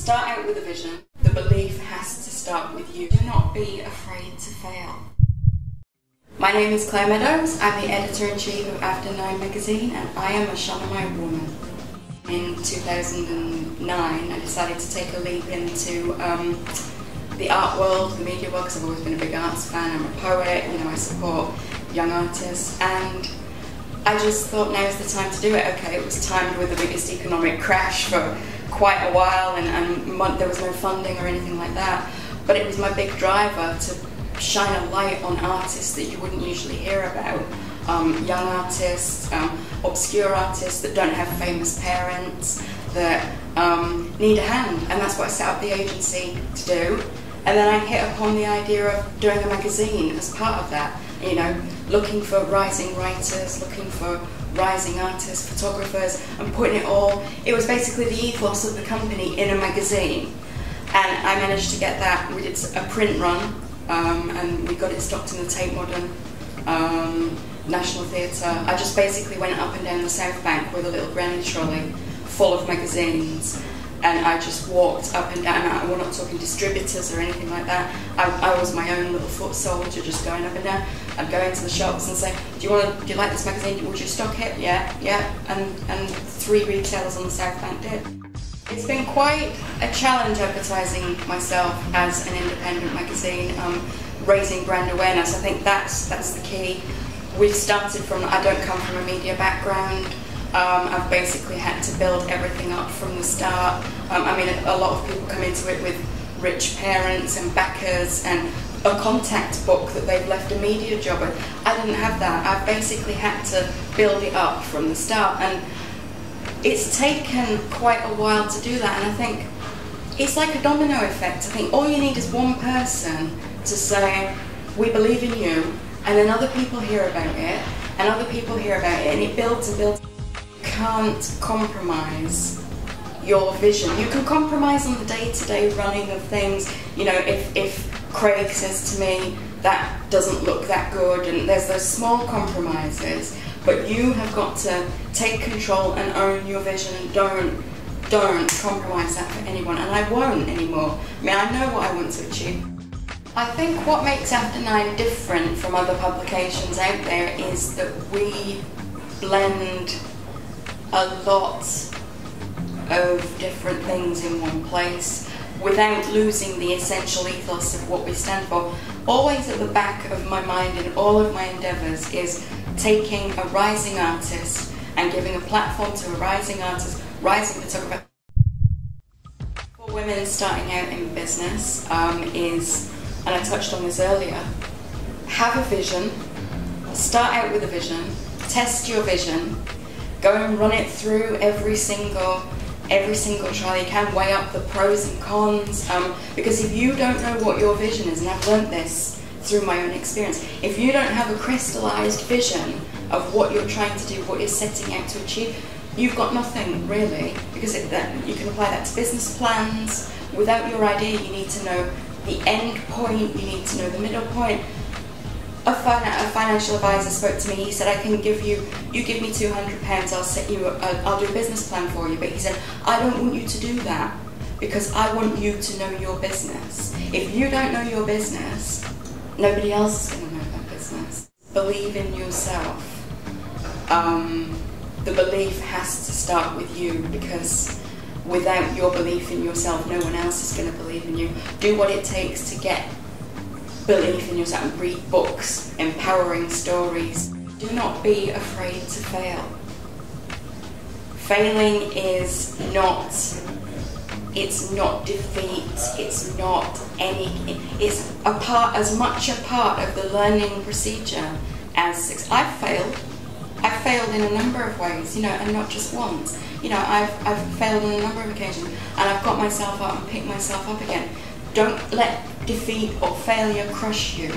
Start out with a vision. The belief has to start with you. Do not be afraid to fail. My name is Claire Meadows. I'm the editor-in-chief of After Nyne magazine, and I am a Shunammite woman. In 2009, I decided to take a leap into the art world, the media world, because I've always been a big arts fan. I'm a poet, I support young artists, and I just thought now's the time to do it. Okay, it was timed with the biggest economic crash for quite a while, and there was no funding or anything like that, but it was my big driver to shine a light on artists that you wouldn't usually hear about. Young artists, obscure artists that don't have famous parents, that need a hand, and that's what I set up the agency to do. And then I hit upon the idea of doing a magazine as part of that, looking for rising writers, looking for rising artists, photographers, and putting it all, it was basically the ethos of the company in a magazine. And I managed to get that. We did a print run, and we got it stocked in the Tate Modern National Theatre. I just basically went up and down the South Bank with a little granny trolley full of magazines, and I just walked up and down. We're not talking distributors or anything like that. I was my own little foot soldier, just going up and down. I'd go into the shops and say, do you like this magazine? Would you stock it? Yeah. And 3 retailers on the South Bank did. It's been quite a challenge advertising myself as an independent magazine, raising brand awareness. I think that's the key. We've started from, I don't come from a media background. I've basically had to build everything up from the start. A lot of people come into it with rich parents and backers and a contact book that they've left a media job with. I didn't have that. I basically had to build it up from the start, and it's taken quite a while to do that, and I think it's like a domino effect. I think all you need is one person to say, we believe in you, and then other people hear about it, and other people hear about it, and it builds and builds. You can't compromise your vision. You can compromise on the day-to-day running of things. If Craig says to me, that doesn't look that good, and there's those small compromises, but you have got to take control and own your vision, and don't compromise that for anyone, and I won't anymore. I know what I want to achieve. I think what makes After Nyne different from other publications out there is that we blend a lot of different things in one place without losing the essential ethos of what we stand for. Always at the back of my mind in all of my endeavours is taking a rising artist and giving a platform to a rising artist, rising photographer. For women starting out in business is, and I touched on this earlier, have a vision, start out with a vision, test your vision, go and run it through every single trial you can, weigh up the pros and cons, because if you don't know what your vision is, and I've learnt this through my own experience, if you don't have a crystallised vision of what you're trying to do, what you're setting out to achieve, you've got nothing really, because you can apply that to business plans. Without your idea, you need to know the end point, you need to know the middle point. A financial advisor spoke to me. He said, I can give you give me £200, I'll do a business plan for you. But he said, I don't want you to do that, because I want you to know your business. If you don't know your business, nobody else is going to know that business. Believe in yourself. The belief has to start with you, because without your belief in yourself, no one else is going to believe in you. Do what it takes to get belief in yourself, and read books, empowering stories. Do not be afraid to fail. Failing is not, it's not defeat, it's not any, it's as much a part of the learning procedure as success. I've failed in a number of ways, and not just once. I've failed on a number of occasions, and I've got myself up and picked myself up again. Don't let defeat or failure crush you.